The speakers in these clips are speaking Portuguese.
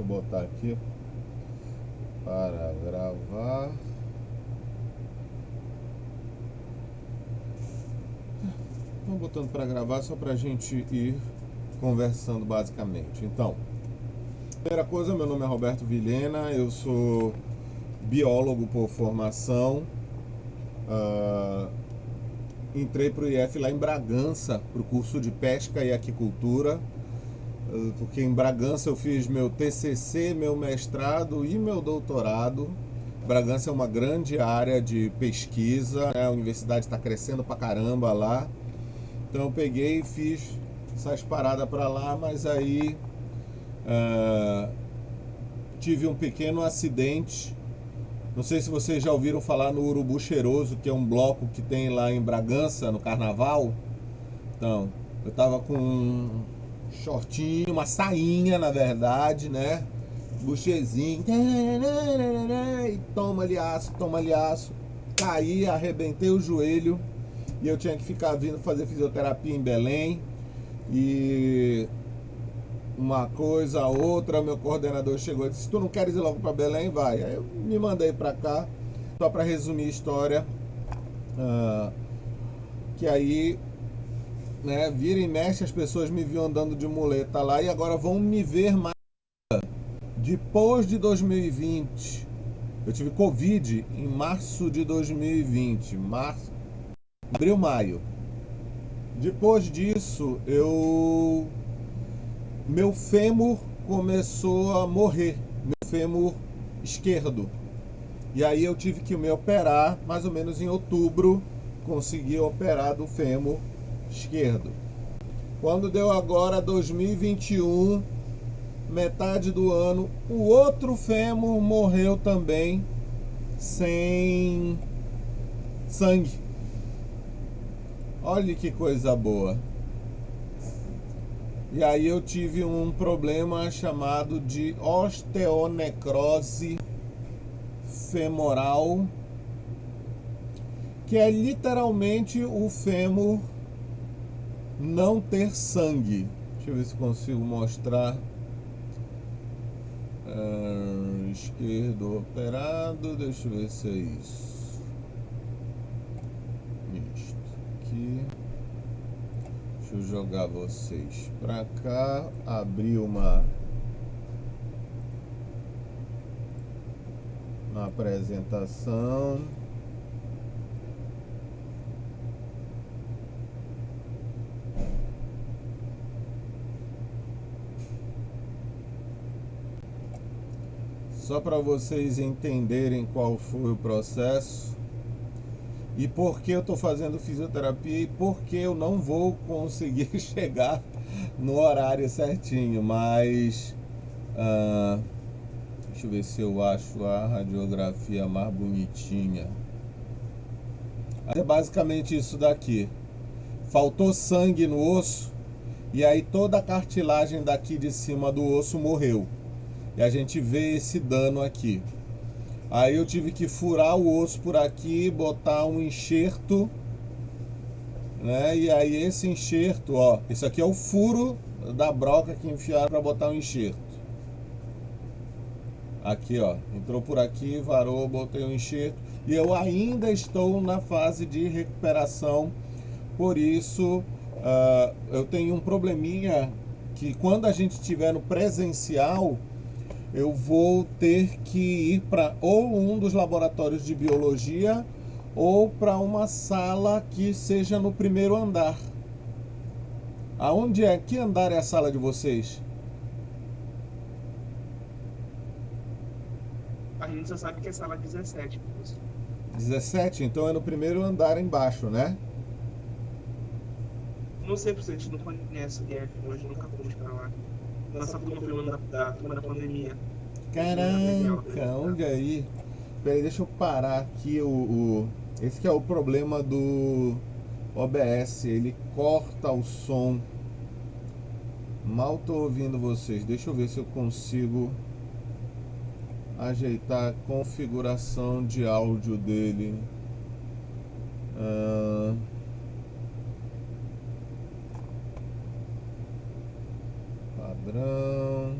eu botar aqui para gravar. Estou botando para gravar só para a gente ir conversando basicamente. Então, primeira coisa, meu nome é Roberto Vilhena, eu sou biólogo por formação. Entrei para o IF lá em Bragança, para o curso de pesca e aquicultura, porque em Bragança eu fiz meu TCC, meu mestrado e meu doutorado. Bragança é uma grande área de pesquisa, né? A universidade está crescendo pra caramba lá. Então eu peguei e fiz essas paradas para lá, mas aí tive um pequeno acidente. Não sei se vocês já ouviram falar no Urubu Cheiroso, que é um bloco que tem lá em Bragança, no Carnaval. Então, eu tava com um shortinho, uma sainha, na verdade, né? Buchezinho. E toma ali aço. Caí, arrebentei o joelho. E eu tinha que ficar vindo fazer fisioterapia em Belém. E uma coisa, outra, meu coordenador chegou e disse: se tu não queres ir logo para Belém, vai. Aí eu me mandei para cá, só para resumir a história, que aí, né, vira e mexe, as pessoas me viam andando de muleta lá e agora vão me ver mais depois de 2020. Eu tive Covid em março de 2020, abril, maio. Depois disso, meu fêmur começou a morrer, meu fêmur esquerdo. E aí eu tive que me operar, mais ou menos em outubro, consegui operar do fêmur esquerdo. Quando deu agora 2021, metade do ano, o outro fêmur morreu também, sem sangue. Olha que coisa boa. E aí eu tive um problema chamado de osteonecrose femoral, que é literalmente o fêmur não ter sangue. Deixa eu ver se consigo mostrar. Esquerdo operado, deixa eu ver se é isso. Isto aqui. Deixa eu jogar vocês pra cá, abrir uma apresentação. Só para vocês entenderem qual foi o processo e por que eu estou fazendo fisioterapia e por que eu não vou conseguir chegar no horário certinho, mas deixa eu ver se eu acho a radiografia mais bonitinha. É basicamente isso daqui. Faltou sangue no osso e aí toda a cartilagem daqui de cima do osso morreu. E a gente vê esse dano aqui. Aí eu tive que furar o osso por aqui, botar um enxerto, né? E aí esse enxerto, ó, isso aqui é o furo da broca que enfiaram para botar um enxerto. Aqui, ó, entrou por aqui, varou, botei um enxerto e eu ainda estou na fase de recuperação. Por isso, eu tenho um probleminha que quando a gente estiver no presencial, eu vou ter que ir para ou um dos laboratórios de biologia ou para uma sala que seja no primeiro andar. Aonde é? Que andar é a sala de vocês? A gente só sabe que é sala 17. 17? Então é no primeiro andar embaixo, né? Não sei se a gente não conhece o IF, hoje nunca fomos para lá. Nossa turma foi uma da turma da pandemia. Caraca, olha aí. Peraí, deixa eu parar aqui esse que é o problema do OBS, ele corta o som. Mal tô ouvindo vocês. Deixa eu ver se eu consigo ajeitar a configuração de áudio dele. Padrão.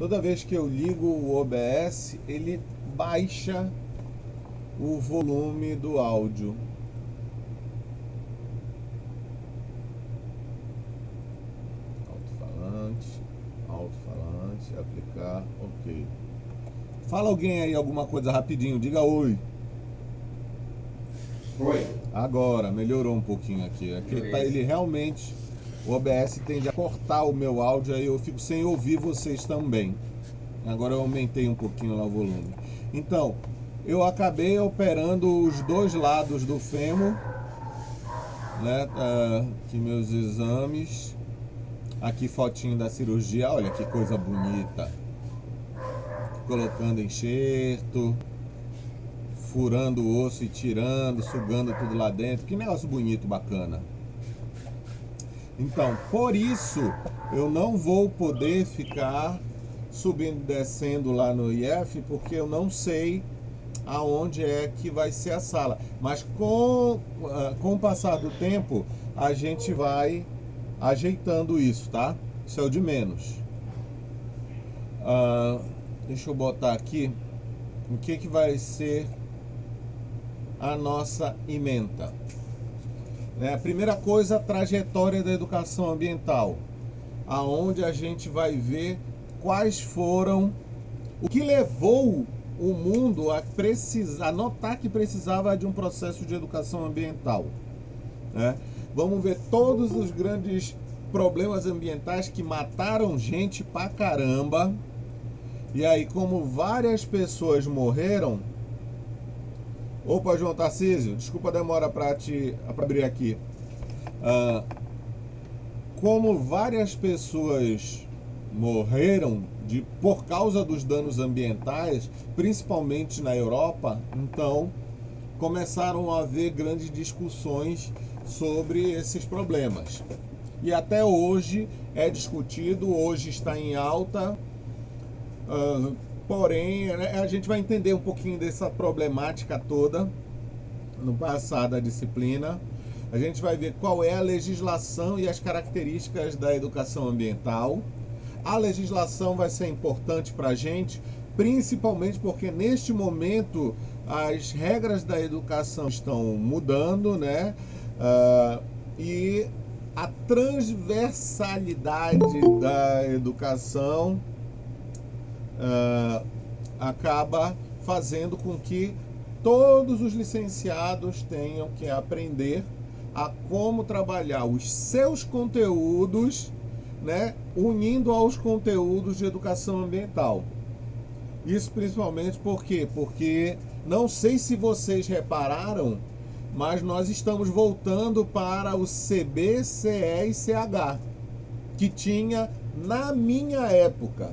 Toda vez que eu ligo o OBS, ele baixa o volume do áudio. Alto-falante, aplicar, ok. Fala alguém aí alguma coisa rapidinho, diga oi. Oi. Agora, melhorou um pouquinho aqui. Aqui ele realmente, o OBS tende a cortar o meu áudio, aí eu fico sem ouvir vocês também. Agora eu aumentei um pouquinho lá o volume. Então, eu acabei operando os dois lados do fêmur, né? Aqui meus exames. Aqui fotinho da cirurgia, olha que coisa bonita. Colocando enxerto, furando o osso e tirando, sugando tudo lá dentro. Que negócio bonito, bacana. Então, por isso, eu não vou poder ficar subindo e descendo lá no IF, porque eu não sei aonde é que vai ser a sala. Mas com o passar do tempo, a gente vai ajeitando isso, tá? Isso é o de menos. Deixa eu botar aqui o que vai ser a nossa ementa. A primeira coisa, a trajetória da educação ambiental, aonde a gente vai ver quais foram, o que levou o mundo a notar que precisava de um processo de educação ambiental, né? Vamos ver todos os grandes problemas ambientais que mataram gente pra caramba. E aí, como várias pessoas morreram... Opa, João Tarcísio, desculpa a demora para abrir aqui. Como várias pessoas morreram por causa dos danos ambientais, principalmente na Europa, então começaram a haver grandes discussões sobre esses problemas. E até hoje é discutido, hoje está em alta, porém a gente vai entender um pouquinho dessa problemática toda no passar da disciplina. A gente vai ver qual é a legislação e as características da educação ambiental. A legislação vai ser importante para a gente, principalmente porque neste momento as regras da educação estão mudando, né? E a transversalidade da educação acaba fazendo com que todos os licenciados tenham que aprender a como trabalhar os seus conteúdos, né, unindo aos conteúdos de educação ambiental. Isso principalmente porque não sei se vocês repararam, mas nós estamos voltando para o CB, CE e CH, que tinha na minha época.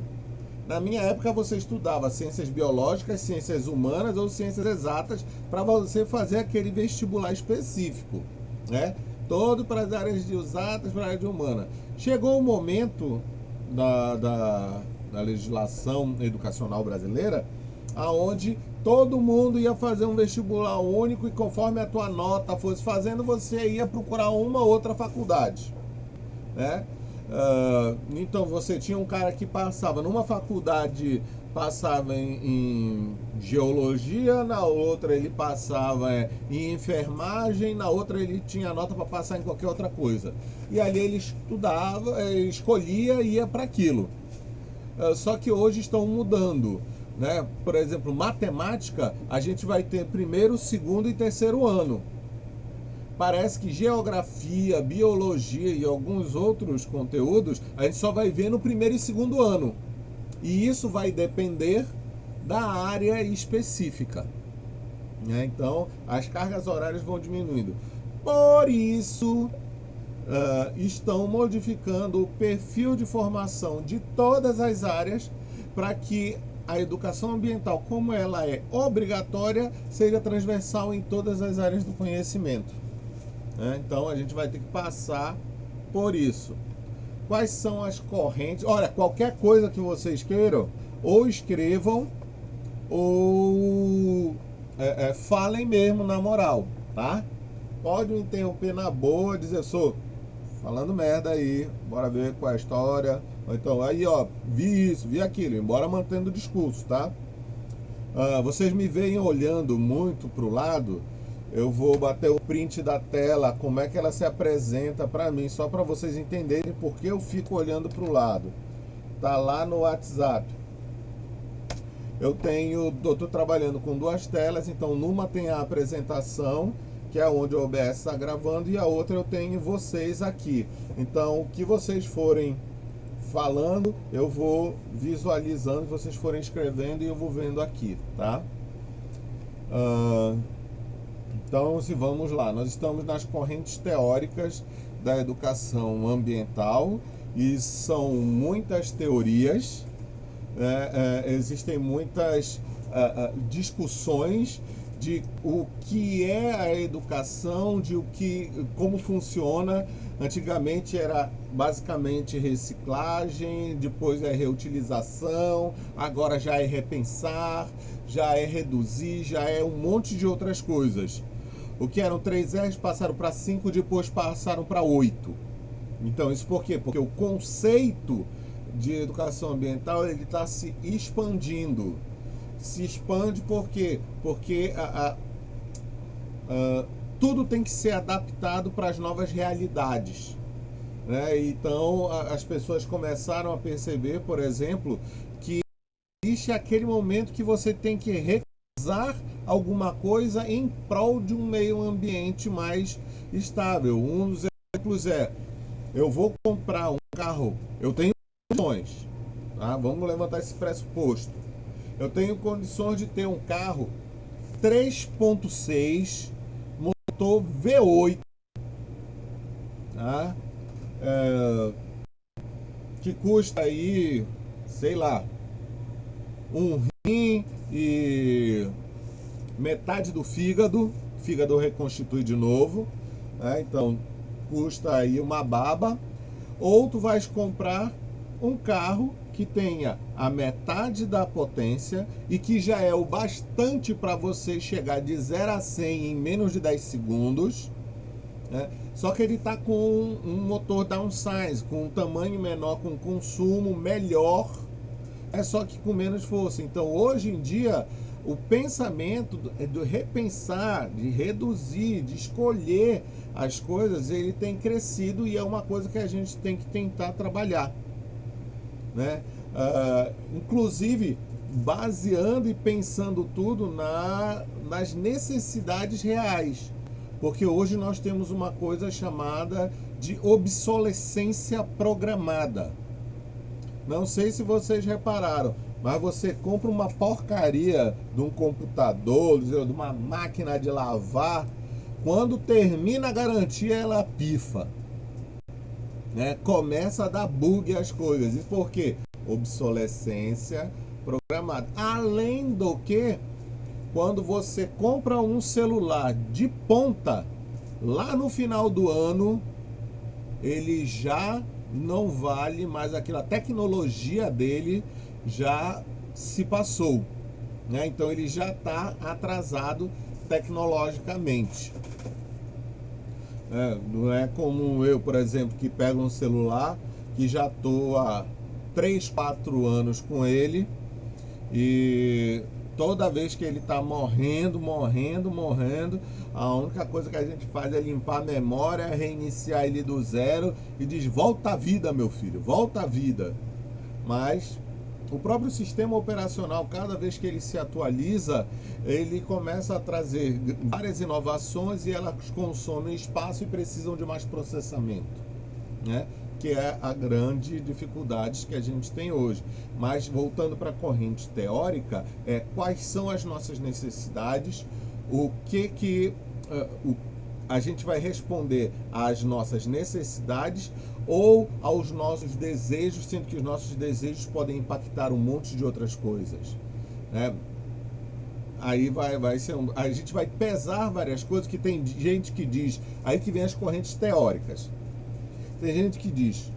Na minha época você estudava ciências biológicas, ciências humanas ou ciências exatas para você fazer aquele vestibular específico, né? Todo para as áreas de exatas, para a área de humana. Chegou o momento da legislação educacional brasileira, aonde todo mundo ia fazer um vestibular único e conforme a tua nota fosse fazendo, você ia procurar uma ou outra faculdade, né? Então você tinha um cara que passava numa faculdade, passava em geologia, na outra ele passava em enfermagem, na outra ele tinha nota para passar em qualquer outra coisa. E ali ele estudava, escolhia e ia para aquilo. Só que hoje estão mudando, né? Por exemplo, matemática, a gente vai ter primeiro, segundo e terceiro ano. Parece que geografia, biologia e alguns outros conteúdos a gente só vai ver no primeiro e segundo ano. E isso vai depender da área específica, né? Então, as cargas horárias vão diminuindo. Por isso, estão modificando o perfil de formação de todas as áreas para que a educação ambiental, como ela é obrigatória, seja transversal em todas as áreas do conhecimento. Então a gente vai ter que passar por isso. Quais são as correntes? Olha, qualquer coisa que vocês queiram, ou escrevam, ou falem mesmo na moral, tá? Pode me interromper na boa, dizer, falando merda aí, bora ver qual é a história. Ou então, aí ó, vi isso, vi aquilo, embora mantendo o discurso, tá? Vocês me veem olhando muito pro lado, eu vou bater o print da tela, como é que ela se apresenta para mim, só para vocês entenderem por que eu fico olhando pro lado. Tá lá no WhatsApp. Eu tô trabalhando com duas telas, então numa tem a apresentação, que é onde o OBS está gravando, e a outra eu tenho vocês aqui. Então, o que vocês forem falando, eu vou visualizando, vocês forem escrevendo e eu vou vendo aqui, tá? Então, se vamos lá, nós estamos nas correntes teóricas da educação ambiental e são muitas teorias, existem muitas discussões de o que é a educação, como funciona. Antigamente era basicamente reciclagem, depois é reutilização, agora já é repensar, já é reduzir, já é um monte de outras coisas. O que eram 3 R's passaram para 5, depois passaram para 8. Então, isso por quê? Porque o conceito de educação ambiental ele está se expandindo. Se expande por quê? Porque tudo tem que ser adaptado para as novas realidades, né? Então as pessoas começaram a perceber, por exemplo, que existe aquele momento que você tem que recusar alguma coisa em prol de um meio ambiente mais estável. Um dos exemplos é: eu vou comprar um carro, eu tenho condições, tá? Vamos levantar esse pressuposto. Eu tenho condições de ter um carro 3.6 motor V8, tá? Que custa aí, sei lá, um rim e metade do fígado reconstitui de novo, né? Então custa aí uma baba. Ou tu vais comprar um carro que tenha a metade da potência e que já é o bastante para você chegar de 0 a 100 em menos de 10 segundos, né? Só que ele está com um motor downsize, com um tamanho menor, com um consumo melhor, só que com menos força. Então hoje em dia o pensamento do repensar, de reduzir, de escolher as coisas, ele tem crescido e é uma coisa que a gente tem que tentar trabalhar, né? Inclusive baseando e pensando tudo nas necessidades reais, porque hoje nós temos uma coisa chamada de obsolescência programada. Não sei se vocês repararam, mas você compra uma porcaria de um computador, de uma máquina de lavar, quando termina a garantia ela pifa, né? Começa a dar bug as coisas. E por quê? Obsolescência programada. Além do que, quando você compra um celular de ponta, lá no final do ano, ele já não vale mais aquilo. A tecnologia dele já se passou, né? Então ele já está atrasado tecnologicamente. Não é como eu, por exemplo, que pego um celular que já estou há 3, 4 anos com ele e toda vez que ele está morrendo, a única coisa que a gente faz é limpar a memória, reiniciar ele do zero e diz: volta à vida, meu filho, volta à vida. Mas o próprio sistema operacional, cada vez que ele se atualiza, ele começa a trazer várias inovações e elas consomem espaço e precisam de mais processamento, né? Que é a grande dificuldade que a gente tem hoje. Mas voltando para a corrente teórica, quais são as nossas necessidades, o que a gente vai responder às nossas necessidades ou aos nossos desejos, sendo que os nossos desejos podem impactar um monte de outras coisas, né? Aí vai ser a gente vai pesar várias coisas, que tem gente que diz, aí que vem as correntes teóricas. Tem gente que diz: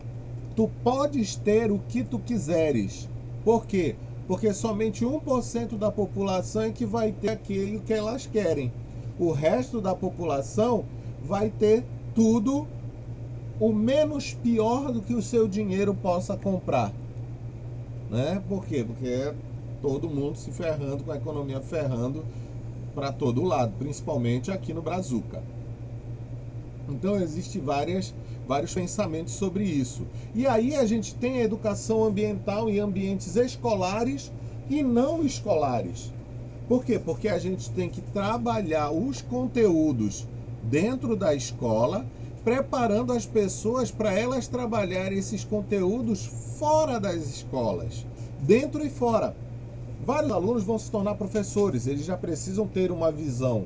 tu podes ter o que tu quiseres. Por quê? Porque somente 1% da população é que vai ter aquilo que elas querem. O resto da população vai ter tudo o menos pior do que o seu dinheiro possa comprar. Né? Por quê? Porque é todo mundo se ferrando, com a economia ferrando para todo lado, principalmente aqui no Brazuca. Então existem vários pensamentos sobre isso. E aí a gente tem a educação ambiental em ambientes escolares e não escolares. Por quê? Porque a gente tem que trabalhar os conteúdos dentro da escola, preparando as pessoas para elas trabalharem esses conteúdos fora das escolas, dentro e fora. Vários alunos vão se tornar professores, eles já precisam ter uma visão.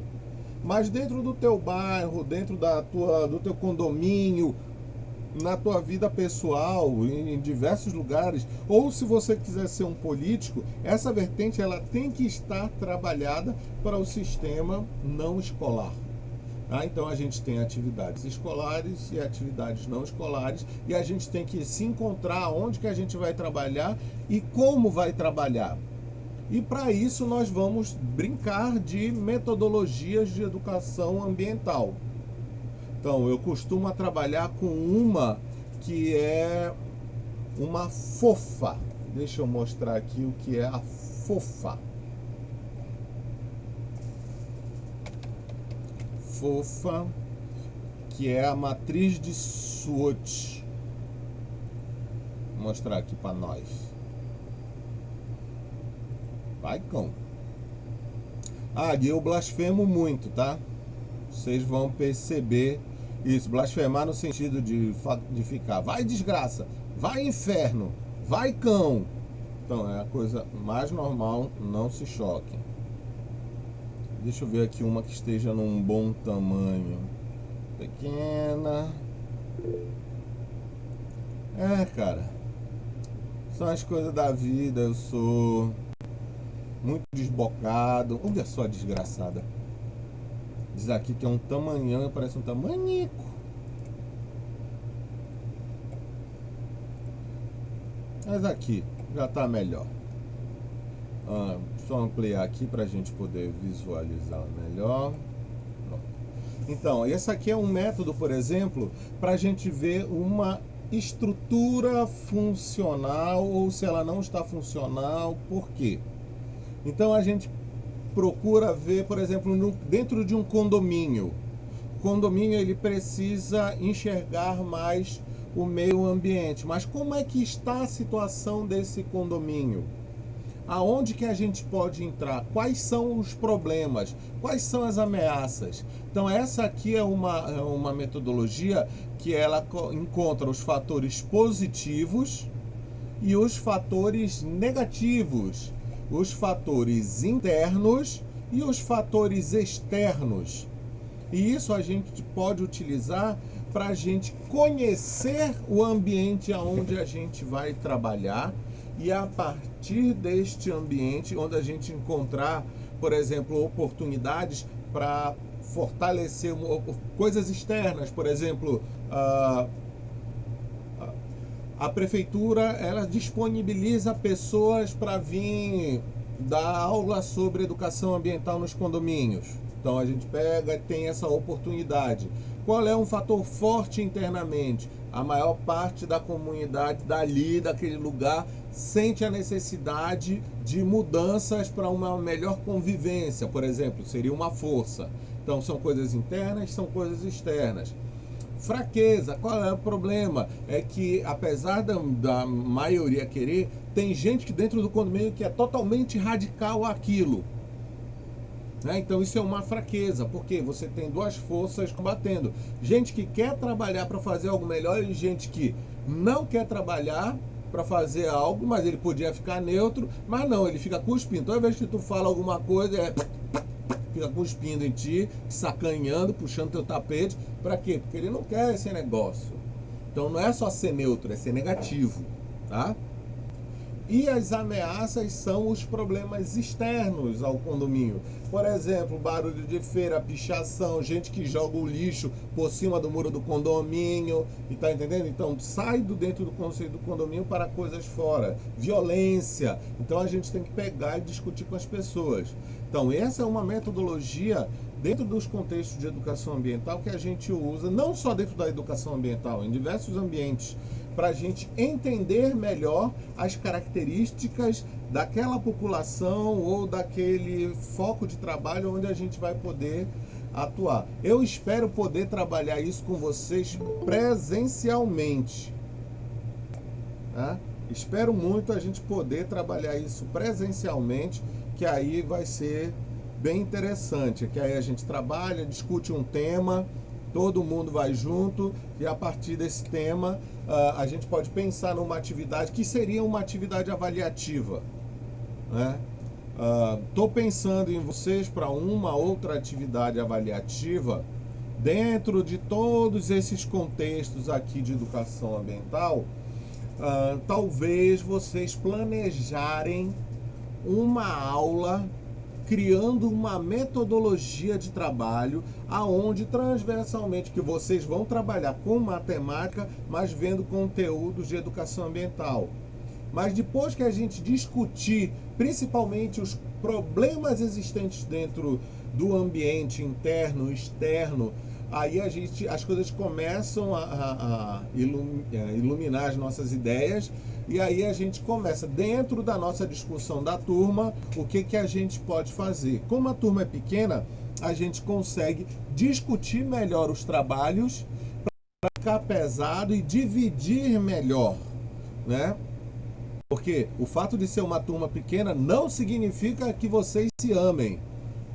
Mas dentro do teu bairro, dentro do teu condomínio, na tua vida pessoal, em diversos lugares, ou se você quiser ser um político, essa vertente ela tem que estar trabalhada para o sistema não escolar. Então a gente tem atividades escolares e atividades não escolares, e a gente tem que se encontrar onde que a gente vai trabalhar e como vai trabalhar. E para isso nós vamos brincar de metodologias de educação ambiental. Então eu costumo trabalhar com uma que é uma fofa. Deixa eu mostrar aqui o que é a fofa. Fofa, que é a matriz de SWOT. Vou mostrar aqui para nós. Vai, cão. E eu blasfemo muito, tá? Vocês vão perceber isso. Blasfemar no sentido de ficar, vai desgraça, vai inferno, vai cão. Então é a coisa mais normal, não se choquem. Deixa eu ver aqui uma que esteja num bom tamanho. Pequena. Cara. São as coisas da vida, eu sou muito desbocado. Olha só a desgraçada. Diz aqui que é um tamanhão, parece um tamanico. Mas aqui já está melhor. Só ampliar aqui para a gente poder visualizar melhor. Pronto. Então, esse aqui é um método, por exemplo, para a gente ver uma estrutura funcional ou se ela não está funcional, por quê? Então a gente procura ver, por exemplo, dentro de um condomínio. O condomínio ele precisa enxergar mais o meio ambiente. Mas como é que está a situação desse condomínio? Aonde que a gente pode entrar? Quais são os problemas? Quais são as ameaças? Então essa aqui é uma metodologia que ela encontra os fatores positivos e os fatores negativos, os fatores internos e os fatores externos. E isso a gente pode utilizar para a gente conhecer o ambiente aonde a gente vai trabalhar e a partir deste ambiente onde a gente encontrar, por exemplo, oportunidades para fortalecer coisas externas, por exemplo, a prefeitura ela disponibiliza pessoas para vir dar aula sobre educação ambiental nos condomínios. Então a gente pega e tem essa oportunidade. Qual é um fator forte internamente? A maior parte da comunidade dali, daquele lugar, sente a necessidade de mudanças para uma melhor convivência, por exemplo, seria uma força. Então são coisas internas, são coisas externas. Fraqueza, qual é o problema? É que apesar da maioria querer, tem gente que dentro do condomínio que é totalmente radical àquilo. Então isso é uma fraqueza, porque você tem duas forças combatendo. Gente que quer trabalhar para fazer algo melhor e gente que não quer trabalhar para fazer algo, mas ele podia ficar neutro, mas não, ele fica cuspindo. Toda vez que tu fala alguma coisa, fica cuspindo em ti, sacanhando, puxando teu tapete. Para quê? Porque ele não quer esse negócio. Então não é só ser neutro, é ser negativo, tá? E as ameaças são os problemas externos ao condomínio. Por exemplo, barulho de feira, pichação, gente que joga o lixo por cima do muro do condomínio, e tá entendendo? Então sai dentro do conceito do condomínio para coisas fora. Violência. Então a gente tem que pegar e discutir com as pessoas. Então essa é uma metodologia dentro dos contextos de educação ambiental que a gente usa, não só dentro da educação ambiental, em diversos ambientes, para a gente entender melhor as características daquela população ou daquele foco de trabalho onde a gente vai poder atuar. Eu espero poder trabalhar isso com vocês presencialmente, tá? Espero muito a gente poder trabalhar isso presencialmente, que aí vai ser bem interessante, que aí a gente trabalha, discute um tema, todo mundo vai junto e a partir desse tema a gente pode pensar numa atividade que seria uma atividade avaliativa, né? Estou pensando em vocês para uma outra atividade avaliativa dentro de todos esses contextos aqui de educação ambiental. Talvez vocês planejarem uma aula criando uma metodologia de trabalho aonde transversalmente que vocês vão trabalhar com matemática, mas vendo conteúdos de educação ambiental. Mas depois que a gente discutir principalmente os problemas existentes dentro do ambiente interno, externo, aí as coisas começam a iluminar as nossas ideias. E aí a gente começa, dentro da nossa discussão da turma, o que a gente pode fazer. Como a turma é pequena, a gente consegue discutir melhor os trabalhos para ficar pesado e dividir melhor, né? Porque o fato de ser uma turma pequena não significa que vocês se amem.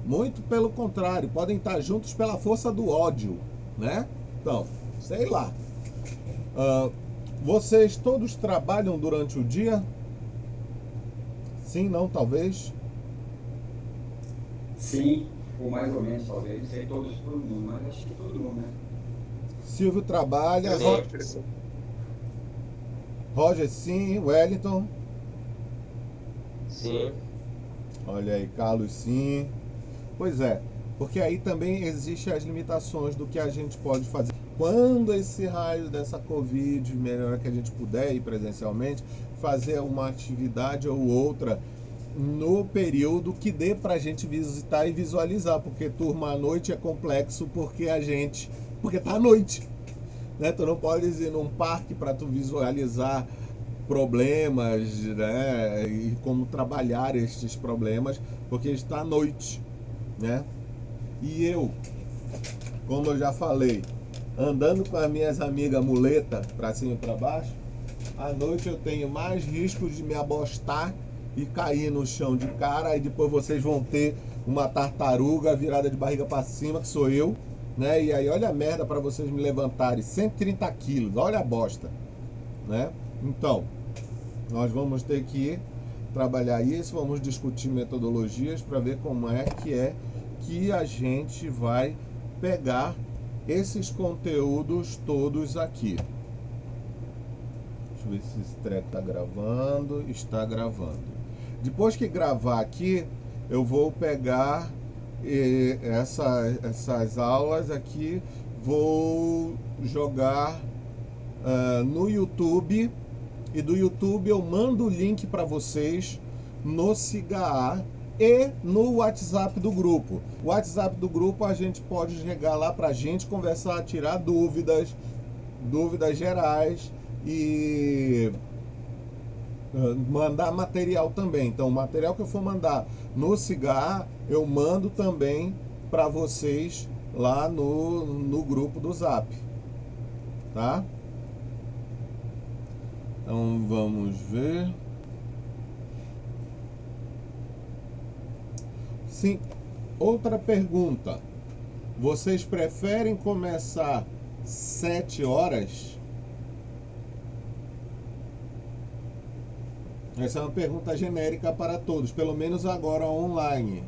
Muito pelo contrário, podem estar juntos pela força do ódio, né? Então, sei lá. Vocês todos trabalham durante o dia? Sim, não, talvez? Sim, ou mais ou menos, talvez. Não sei todo mundo, mas acho que todo mundo, né? Silvio trabalha. Roger, sim. Wellington? Sim. Olha aí, Carlos, sim. Pois é, porque aí também existem as limitações do que a gente pode fazer. Quando esse raio dessa Covid melhor que a gente puder ir presencialmente, fazer uma atividade ou outra no período que dê pra gente visitar e visualizar, porque turma à noite é complexo porque tá à noite, né? Tu não pode ir num parque para tu visualizar problemas, né? E como trabalhar estes problemas, porque está à noite, né? E eu, como eu já falei, andando com as minhas amigas muleta para cima e para baixo, à noite eu tenho mais risco de me abostar e cair no chão de cara, e depois vocês vão ter uma tartaruga virada de barriga para cima, que sou eu, né? E aí olha a merda para vocês me levantarem, 130 quilos, olha a bosta, né? Então, nós vamos ter que trabalhar isso, vamos discutir metodologias para ver como é que a gente vai pegar esses conteúdos todos aqui. Deixa eu ver se esse treco está gravando. Está gravando. Depois que gravar aqui, eu vou pegar essas aulas aqui, vou jogar no YouTube, e do YouTube eu mando o link para vocês no SIGA e no WhatsApp do grupo. O WhatsApp do grupo a gente pode chegar lá pra gente conversar, tirar dúvidas gerais e mandar material também. Então o material que eu for mandar no SIGA, eu mando também para vocês lá no grupo do Zap, tá? Então vamos ver. Sim, outra pergunta. Vocês preferem começar 7 horas? Essa é uma pergunta genérica para todos, pelo menos agora online.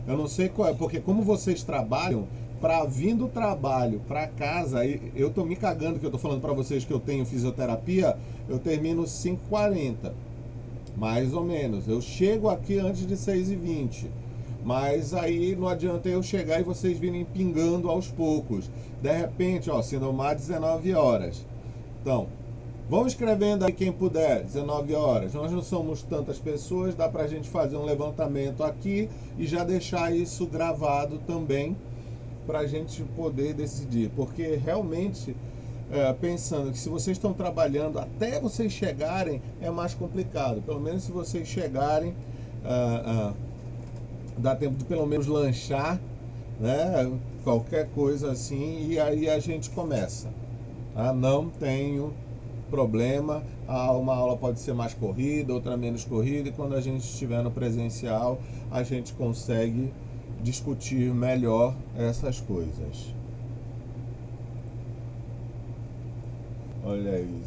Eu não sei qual é, porque como vocês trabalham, para vir do trabalho para casa, eu tô me cagando que eu tô falando para vocês que eu tenho fisioterapia, eu termino 5h40, mais ou menos. Eu chego aqui antes de 6h20. Mas aí não adianta eu chegar e vocês virem pingando aos poucos. De repente, ó, Sinomar 19 horas. Então, vão escrevendo aí quem puder, 19 horas. Nós não somos tantas pessoas, dá pra gente fazer um levantamento aqui e já deixar isso gravado também para a gente poder decidir, porque realmente, pensando que se vocês estão trabalhando até vocês chegarem, é mais complicado. Pelo menos se vocês chegarem, dá tempo de pelo menos lanchar, né? Qualquer coisa assim, e aí a gente começa. Tá? Não tenho problema, uma aula pode ser mais corrida, outra menos corrida, e quando a gente estiver no presencial, a gente consegue discutir melhor essas coisas. Olha aí,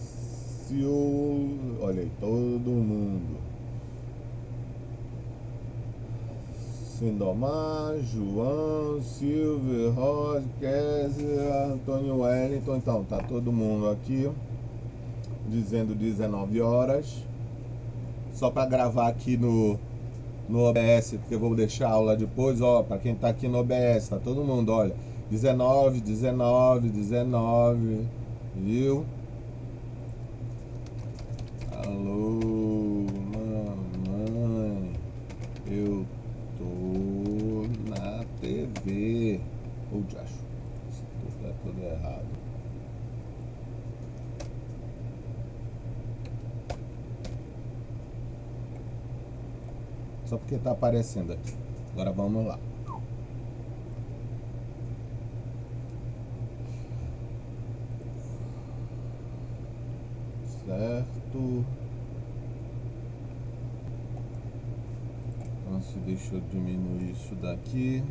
olha aí, todo mundo. Sindomar, João, Silvio, Rose, Kézia, Antônio Wellington. Então, tá todo mundo aqui dizendo 19 horas. Só para gravar aqui no OBS, porque eu vou deixar a aula depois, ó, para quem tá aqui no OBS, tá todo mundo, olha, 19, 19, 19, viu? Alô, mamãe, eu tô na TV. Ou de acho, isso é tudo errado. Só porque tá aparecendo aqui. Agora vamos lá. Certo. Então, se deixa eu diminuir isso daqui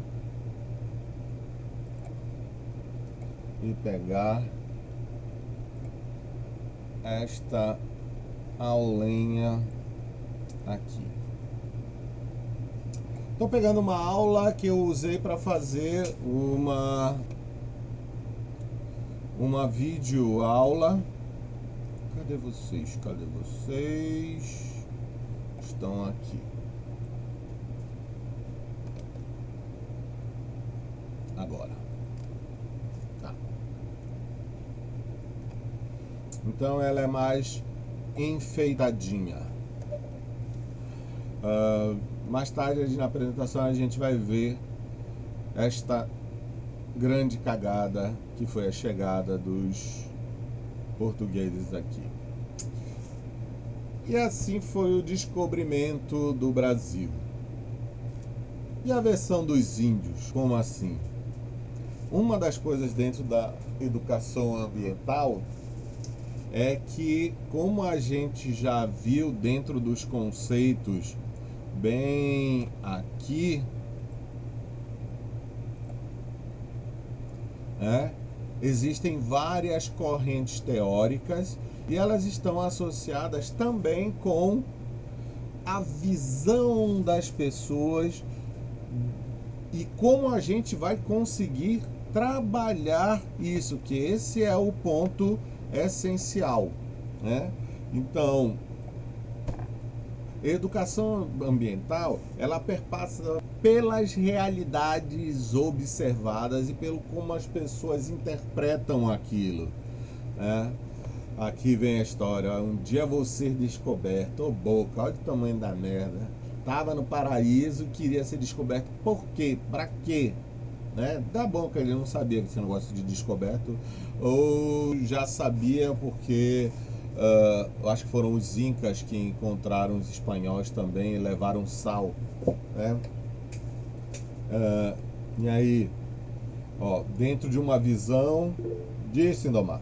e pegar esta aulinha aqui. Estou pegando uma aula que eu usei para fazer uma vídeo aula. Cadê vocês? Cadê vocês? Estão aqui. Agora. Tá. Então ela é mais enfeitadinha. Mais tarde na apresentação a gente vai ver esta grande cagada que foi a chegada dos portugueses aqui. E assim foi o descobrimento do Brasil. E a versão dos índios, como assim? Uma das coisas dentro da educação ambiental é que, como a gente já viu dentro dos conceitos bem aqui, existem várias correntes teóricas e elas estão associadas também com a visão das pessoas e como a gente vai conseguir trabalhar isso, que esse é o ponto essencial, né? Então, educação ambiental, ela perpassa pelas realidades observadas e pelo como as pessoas interpretam aquilo, né? Aqui vem a história, um dia vou ser descoberto, ô boca, olha o tamanho da merda. Tava no paraíso, queria ser descoberto, por quê? Pra quê? Né? Dá bom que ele não sabia desse negócio de descoberto, ou já sabia porque eu acho que foram os incas que encontraram os espanhóis também e levaram sal, né? E aí, ó, dentro de uma visão de Sindomar.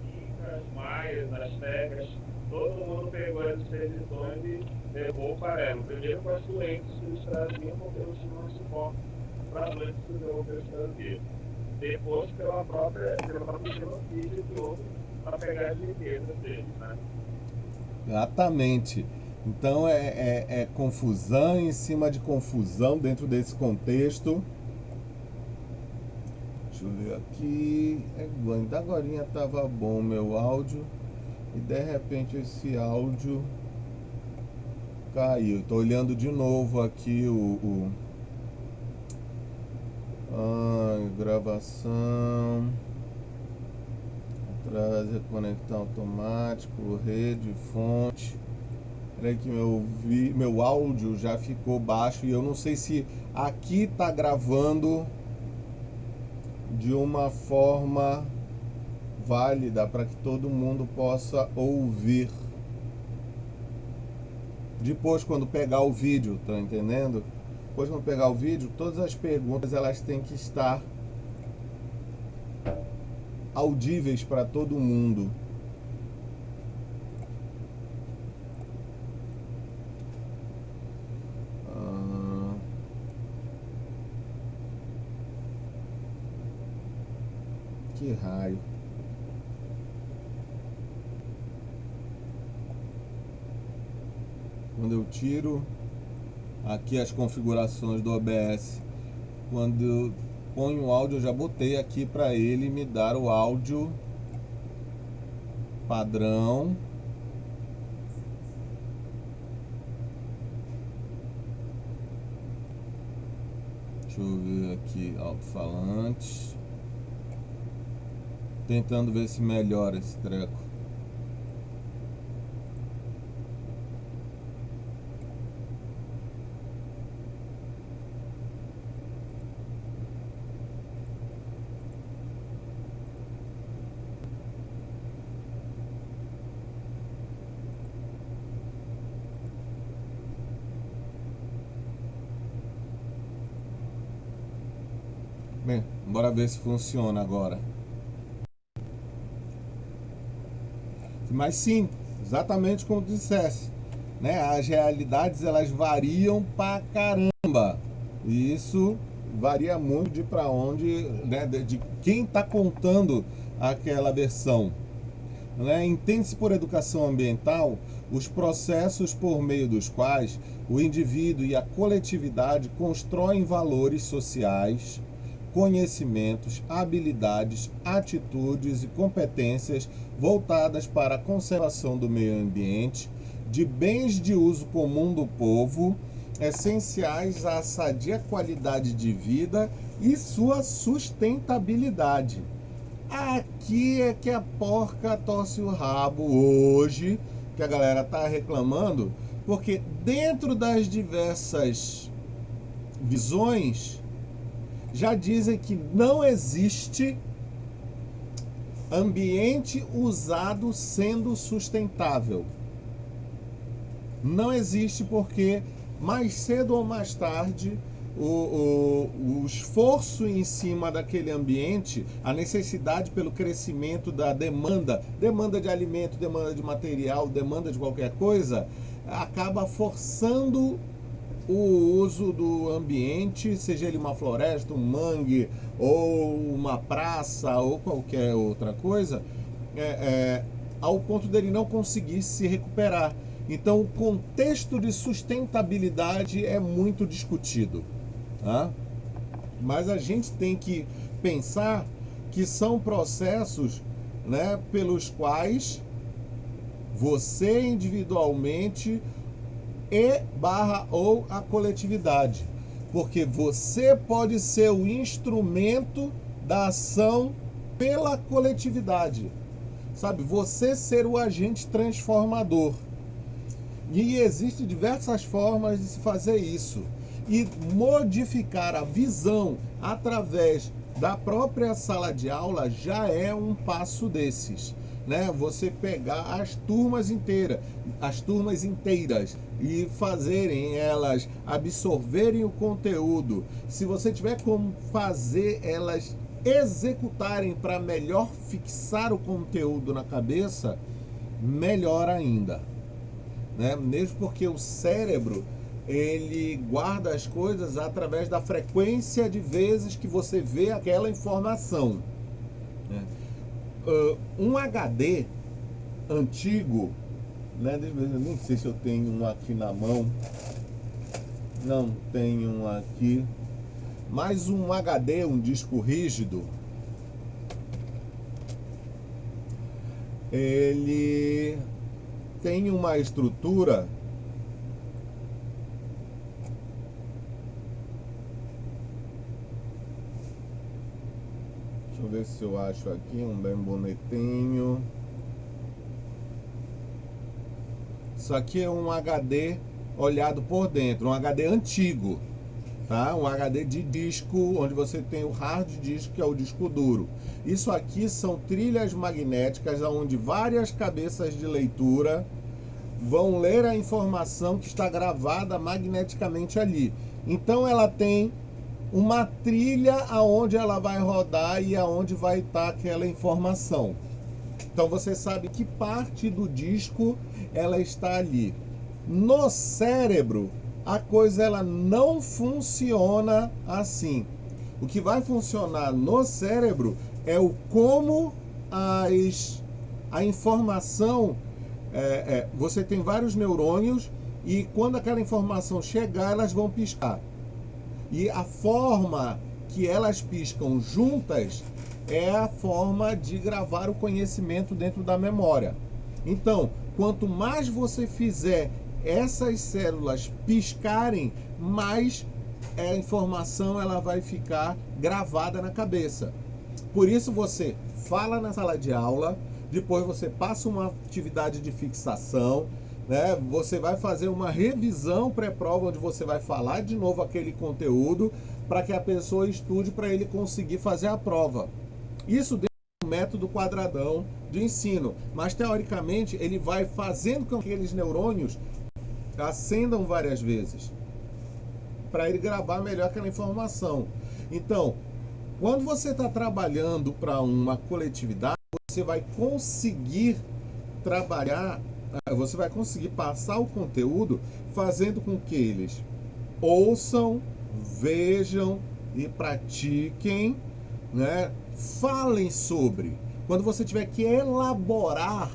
Incas, maias, astecas, todo mundo pegou as expedições e levou para ela. Primeiro com as doenças que eles traziam, porque eles tinham suporte para as doenças que os europeus traziam. Depois pela própria genocídio de outros para pegar as riquezas deles, né? Exatamente. Então é confusão em cima de confusão dentro desse contexto. Deixa eu ver aqui. Ainda agorinha tava bom meu áudio e de repente esse áudio caiu. Tô olhando de novo aqui gravação. Trazer, conectar automático, rede, fonte. Peraí que meu áudio já ficou baixo e eu não sei se aqui tá gravando de uma forma válida para que todo mundo possa ouvir. Depois, quando pegar o vídeo, tá entendendo? Depois, quando pegar o vídeo, todas as perguntas elas têm que estar audíveis para todo mundo. Que raio. Quando eu tiro aqui as configurações do OBS, quando eu ponho o áudio, eu já botei aqui para ele me dar o áudio padrão. Deixa eu ver aqui, alto-falante. Tentando ver se melhora esse treco. Bem, bora ver se funciona agora. Mas sim, exatamente como tu dissesse, né? As realidades elas variam pra caramba. E isso varia muito de para onde, né? De quem está contando aquela versão. Né? Entende-se por educação ambiental os processos por meio dos quais o indivíduo e a coletividade constroem valores sociais, conhecimentos, habilidades, atitudes e competências voltadas para a conservação do meio ambiente, de bens de uso comum do povo, essenciais à sadia qualidade de vida e sua sustentabilidade. Aqui é que a porca torce o rabo hoje, que a galera tá reclamando, porque dentro das diversas visões já dizem que não existe ambiente usado sendo sustentável. Não existe porque mais cedo ou mais tarde o esforço em cima daquele ambiente, a necessidade pelo crescimento da demanda de alimento, demanda de material, demanda de qualquer coisa, acaba forçando o uso do ambiente, seja ele uma floresta, um mangue, ou uma praça, ou qualquer outra coisa, ao ponto dele não conseguir se recuperar. Então, o contexto de sustentabilidade é muito discutido. Tá? Mas a gente tem que pensar que são processos, né, pelos quais você individualmente ou a coletividade, porque você pode ser o instrumento da ação pela coletividade, sabe? Você ser o agente transformador. E existem diversas formas de se fazer isso e modificar a visão através da própria sala de aula já é um passo desses, né? Você pegar as turmas inteiras e fazerem elas absorverem o conteúdo. Se você tiver como fazer elas executarem para melhor fixar o conteúdo na cabeça, melhor ainda, né? Mesmo porque o cérebro ele guarda as coisas através da frequência de vezes que você vê aquela informação, né? Um HD antigo, né? Nem sei se eu tenho um aqui na mão, não tenho um aqui, mas um HD, um disco rígido, ele tem uma estrutura deixa eu ver se eu acho aqui um bem bonitinho. Isso aqui é um HD olhado por dentro, um HD antigo. tá? Um HD de disco, onde você tem o hard disk, que é o disco duro. Isso aqui são trilhas magnéticas, onde várias cabeças de leitura vão ler a informação que está gravada magneticamente ali. Então ela tem uma trilha aonde ela vai rodar e aonde vai estar aquela informação. Então você sabe que parte do disco ela está ali. No cérebro, a coisa ela não funciona assim. O que vai funcionar no cérebro é o como a informação... você tem vários neurônios e quando aquela informação chegar, elas vão piscar. E a forma que elas piscam juntas é a forma de gravar o conhecimento dentro da memória. Então, quanto mais você fizer essas células piscarem, mais a informação ela vai ficar gravada na cabeça. Por isso você fala na sala de aula, depois você passa uma atividade de fixação, né? Você vai fazer uma revisão pré-prova, onde você vai falar de novo aquele conteúdo para que a pessoa estude para ele conseguir fazer a prova. Isso dentro do método quadradão de ensino, mas teoricamente ele vai fazendo com que aqueles neurônios acendam várias vezes para ele gravar melhor aquela informação. Então, quando você está trabalhando para uma coletividade, você vai conseguir trabalhar, você vai conseguir passar o conteúdo fazendo com que eles ouçam, vejam e pratiquem, né? Falem sobre. Quando você tiver que elaborar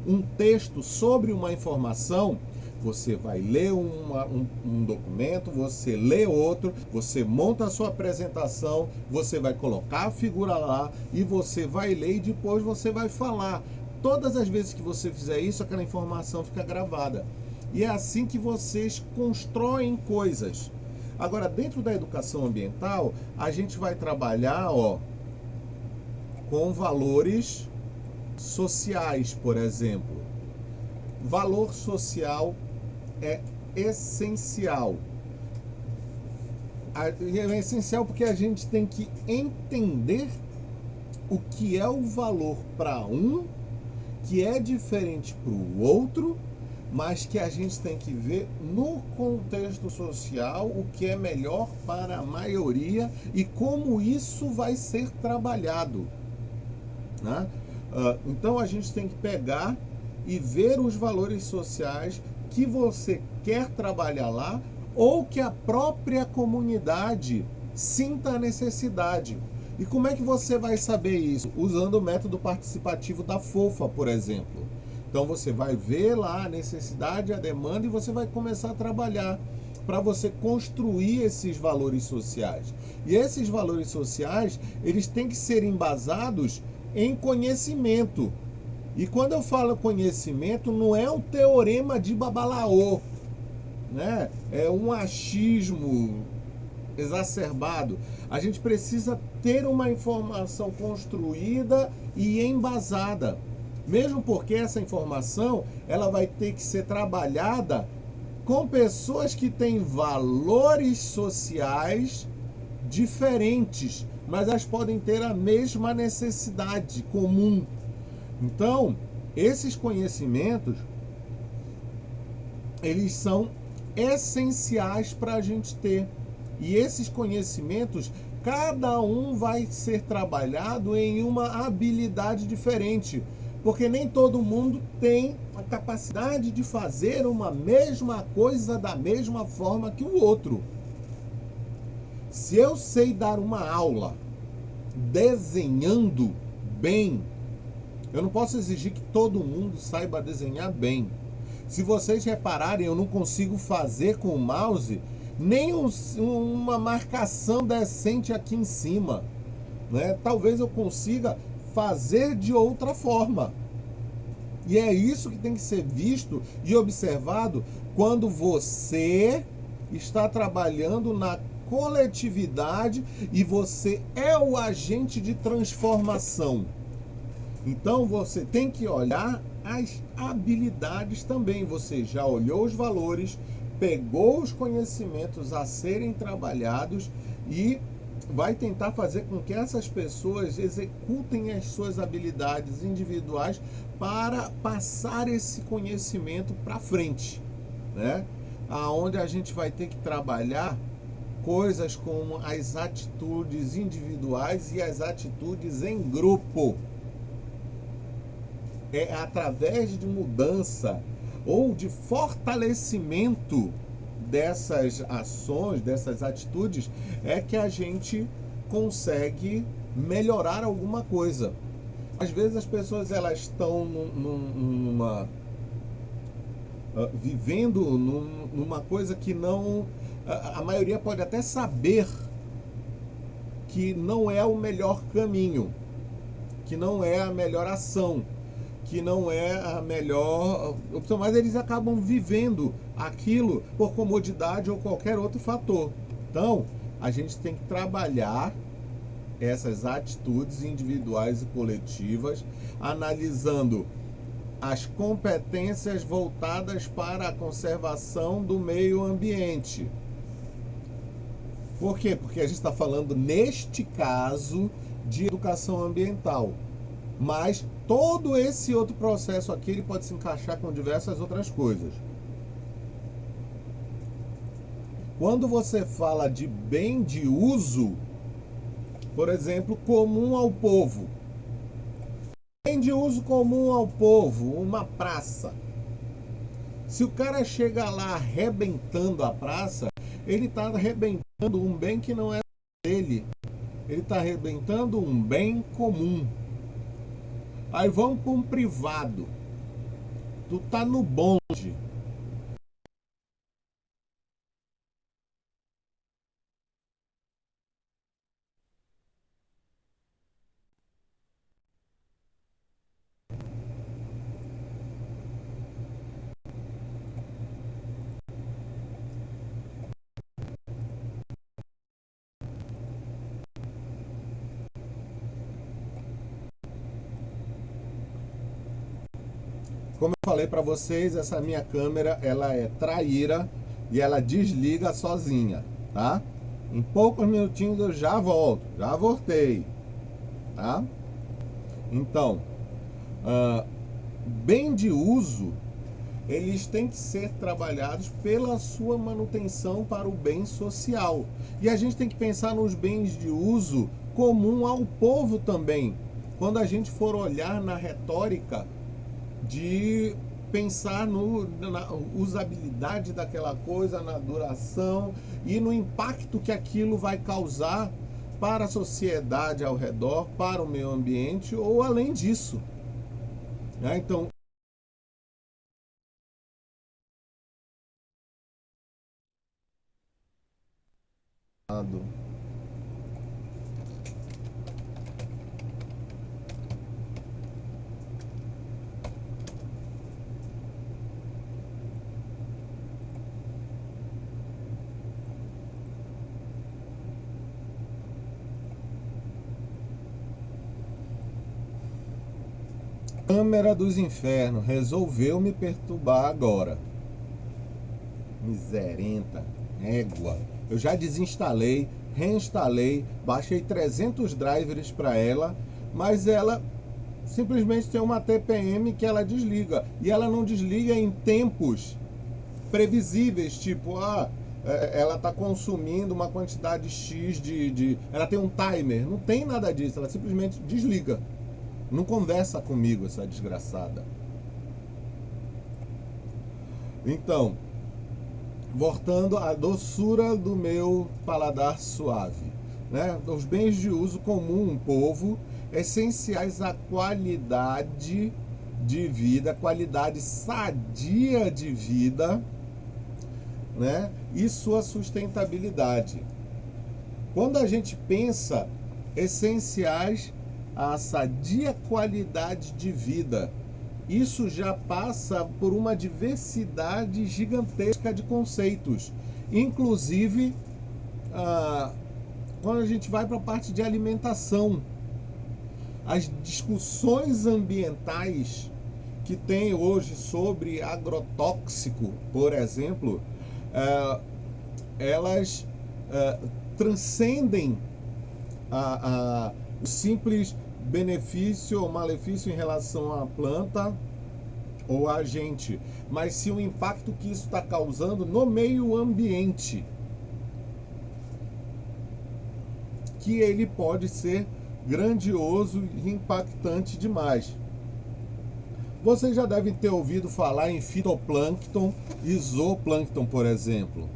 um texto sobre uma informação, você vai ler um documento, você lê outro, você monta a sua apresentação, você vai colocar a figura lá e você vai ler e depois você vai falar. Todas as vezes que você fizer isso, aquela informação fica gravada. E é assim que vocês constroem coisas. Agora, dentro da educação ambiental, a gente vai trabalhar, com valores sociais, por exemplo. Valor social é essencial. É essencial porque a gente tem que entender o que é o valor para um, que é diferente para o outro, mas que a gente tem que ver no contexto social o que é melhor para a maioria e como isso vai ser trabalhado, né? Então a gente tem que pegar e ver os valores sociais que você quer trabalhar lá ou que a própria comunidade sinta a necessidade. E como é que você vai saber isso? Usando o método participativo da FOFA, por exemplo. Então você vai ver lá a necessidade, a demanda e você vai começar a trabalhar para você construir esses valores sociais. E esses valores sociais, eles têm que ser embasados em conhecimento. E quando eu falo conhecimento, não é um teorema de Babalaô, né? É um achismo exacerbado. A gente precisa ter uma informação construída e embasada. Mesmo porque essa informação, ela vai ter que ser trabalhada com pessoas que têm valores sociais diferentes, mas elas podem ter a mesma necessidade comum. Então, esses conhecimentos, eles são essenciais para a gente ter. E esses conhecimentos, cada um vai ser trabalhado em uma habilidade diferente. Porque nem todo mundo tem a capacidade de fazer uma mesma coisa da mesma forma que o outro. Se eu sei dar uma aula desenhando bem, eu não posso exigir que todo mundo saiba desenhar bem. Se vocês repararem, eu não consigo fazer com o mouse nem uma marcação decente aqui em cima, né? Talvez eu consiga fazer de outra forma. E é isso que tem que ser visto e observado quando você está trabalhando na coletividade e você é o agente de transformação. Então você tem que olhar as habilidades também. Você já olhou os valores, pegou os conhecimentos a serem trabalhados e vai tentar fazer com que essas pessoas executem as suas habilidades individuais para passar esse conhecimento para frente, né? Aonde a gente vai ter que trabalhar coisas como as atitudes individuais e as atitudes em grupo. É através de mudança ou de fortalecimento dessas ações, dessas atitudes, é que a gente consegue melhorar alguma coisa. Às vezes as pessoas elas estão vivendo numa coisa que não... A maioria pode até saber que não é o melhor caminho, que não é a melhor ação, que não é a melhor opção, mas eles acabam vivendo aquilo por comodidade ou qualquer outro fator. Então, a gente tem que trabalhar essas atitudes individuais e coletivas, analisando as competências voltadas para a conservação do meio ambiente. Por quê? Porque a gente está falando, neste caso, de educação ambiental. Mas todo esse outro processo aqui, ele pode se encaixar com diversas outras coisas. Quando você fala de bem de uso, por exemplo, comum ao povo. Bem de uso comum ao povo, uma praça. Se o cara chega lá arrebentando a praça, ele está arrebentando um bem que não é dele. Ele está arrebentando um bem comum. Aí vamos para um privado. Tu tá no bonde. Como eu falei para vocês, essa minha câmera, ela é traíra e ela desliga sozinha, tá? Em poucos minutinhos eu já volto, já voltei, tá? Então, bem de uso, eles têm que ser trabalhados pela sua manutenção para o bem social. E a gente tem que pensar nos bens de uso comum ao povo também. Quando a gente for olhar na retórica de pensar na usabilidade daquela coisa, na duração e no impacto que aquilo vai causar para a sociedade ao redor, para o meio ambiente ou além disso, né? Então, Câmera dos Infernos resolveu me perturbar agora. Miserenta, égua. Eu já desinstalei, reinstalei, baixei 300 drivers para ela, mas ela simplesmente tem uma TPM que ela desliga. E ela não desliga em tempos previsíveis, tipo, ela está consumindo uma quantidade X ela tem um timer. Não tem nada disso, ela simplesmente desliga. Não conversa comigo, essa desgraçada. Então, voltando à doçura do meu paladar suave, né? Os bens de uso comum, povo, essenciais à qualidade de vida, qualidade sadia de vida, né? E sua sustentabilidade. Quando a gente pensa essenciais à sadia qualidade de vida, isso já passa por uma diversidade gigantesca de conceitos. Inclusive, quando a gente vai para a parte de alimentação, as discussões ambientais que tem hoje sobre agrotóxico, por exemplo, elas transcendem o simples benefício ou malefício em relação à planta ou a gente, mas sim o impacto que isso está causando no meio ambiente, que ele pode ser grandioso e impactante demais. Vocês já devem ter ouvido falar em fitoplâncton e zooplâncton, por exemplo.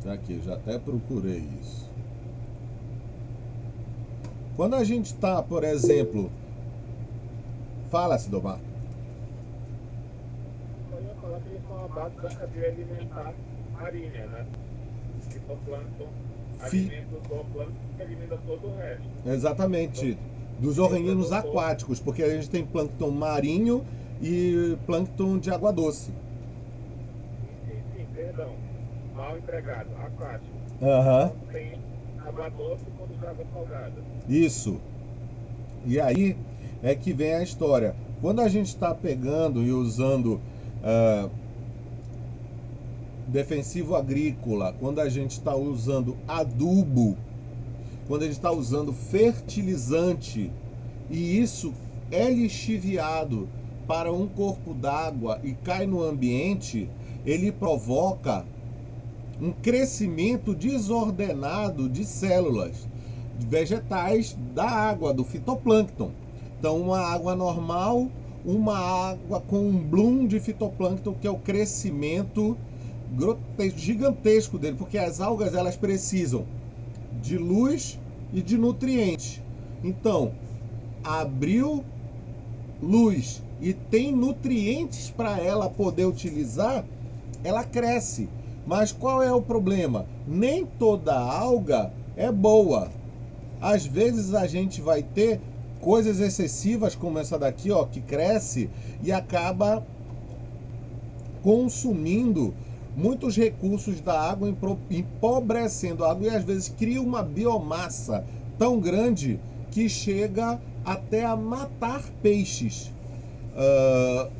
Aqui, já até procurei isso. Quando a gente está, por exemplo... Fala, Sidomar. Eu ia falar que eles são a base da cadeia alimentar marinha, né? Fitoplâncton alimenta o zooplâncton que alimenta todo o resto. Exatamente. Dos organismos aquáticos, porque a gente tem plâncton marinho e plâncton de água doce. Sim, perdão. Mal empregado, aquático. Aham. Tem água doce quando de água salgada. Isso. E aí é que vem a história. Quando a gente está pegando e usando defensivo agrícola, quando a gente está usando adubo, quando a gente está usando fertilizante, e isso é lixiviado para um corpo d'água e cai no ambiente, ele provoca um crescimento desordenado de células vegetais da água, do fitoplâncton. Então, uma água normal, uma água com um bloom de fitoplâncton, que é o crescimento gigantesco dele, porque as algas elas precisam de luz e de nutrientes. Então, abriu luz e tem nutrientes para ela poder utilizar, ela cresce. Mas qual é o problema? Nem toda alga é boa. Às vezes a gente vai ter coisas excessivas como essa daqui, ó, que cresce e acaba consumindo muitos recursos da água, empobrecendo a água, e às vezes cria uma biomassa tão grande que chega até a matar peixes.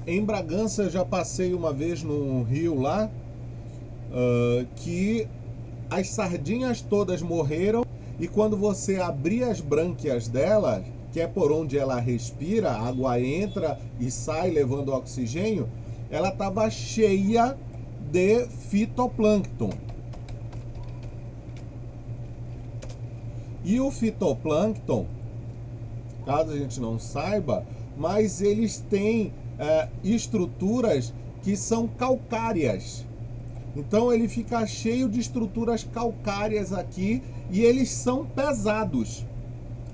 Em Bragança eu já passei uma vez num rio lá, que as sardinhas todas morreram, e quando você abrir as brânquias delas, que é por onde ela respira, a água entra e sai levando oxigênio, ela estava cheia de fitoplâncton. E o fitoplâncton, caso a gente não saiba, mas eles têm estruturas que são calcárias. Então ele fica cheio de estruturas calcárias aqui e eles são pesados.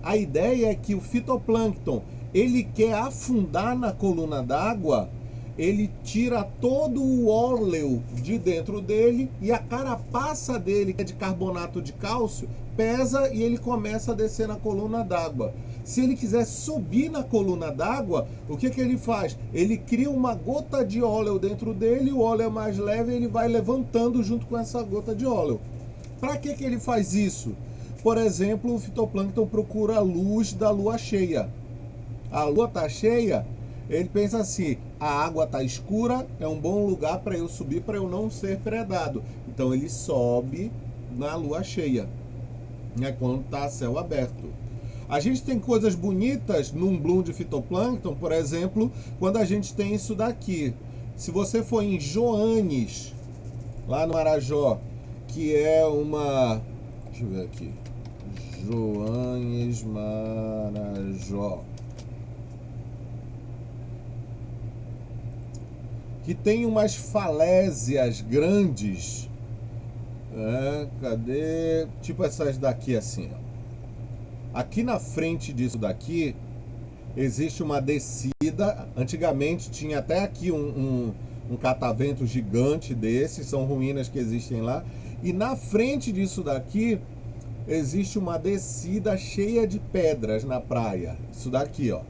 A ideia é que o fitoplâncton, ele quer afundar na coluna d'água, ele tira todo o óleo de dentro dele e a carapaça dele, que é de carbonato de cálcio, pesa e ele começa a descer na coluna d'água. Se ele quiser subir na coluna d'água, o que ele faz? Ele cria uma gota de óleo dentro dele, o óleo é mais leve e ele vai levantando junto com essa gota de óleo. Para que ele faz isso? Por exemplo, o fitoplâncton procura a luz da lua cheia. A lua está cheia, ele pensa assim, a água está escura, é um bom lugar para eu subir, para eu não ser predado. Então ele sobe na lua cheia, né, quando está céu aberto. A gente tem coisas bonitas num bloom de fitoplâncton, por exemplo, quando a gente tem isso daqui. Se você for em Joanes, lá no Marajó, que é uma... Deixa eu ver aqui. Joanes, Marajó. Que tem umas falésias grandes. Cadê? Tipo essas daqui assim, ó. Aqui na frente disso daqui existe uma descida. Antigamente tinha até aqui um catavento gigante desse, são ruínas que existem lá. E na frente disso daqui existe uma descida cheia de pedras na praia. Isso daqui, ó.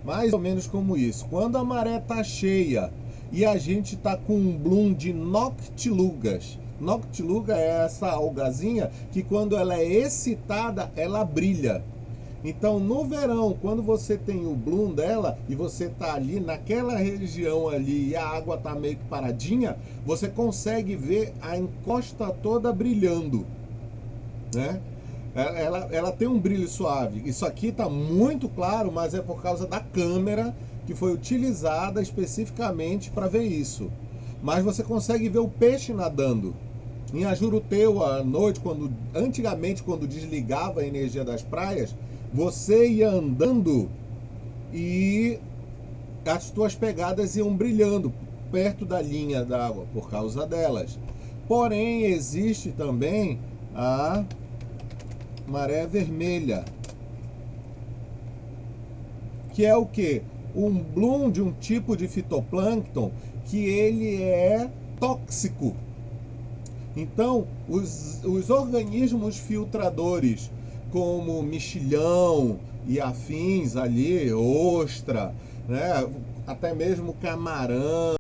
Mais ou menos como isso. Quando a maré tá cheia e a gente tá com um bloom de noctilugas. Noctiluga é essa algazinha que quando ela é excitada, ela brilha. Então, no verão, quando você tem o bloom dela e você tá ali naquela região ali e a água tá meio que paradinha, você consegue ver a encosta toda brilhando, né? Ela tem um brilho suave. Isso aqui tá muito claro, mas é por causa da câmera que foi utilizada especificamente para ver isso. Mas você consegue ver o peixe nadando. Em Ajuruteu, à noite, antigamente, quando desligava a energia das praias, você ia andando e as tuas pegadas iam brilhando perto da linha d'água por causa delas. Porém, existe também a maré vermelha, que é o quê? Um bloom de um tipo de fitoplâncton que ele é tóxico. Então, os organismos filtradores, como mexilhão e afins ali, ostra, né, até mesmo camarão,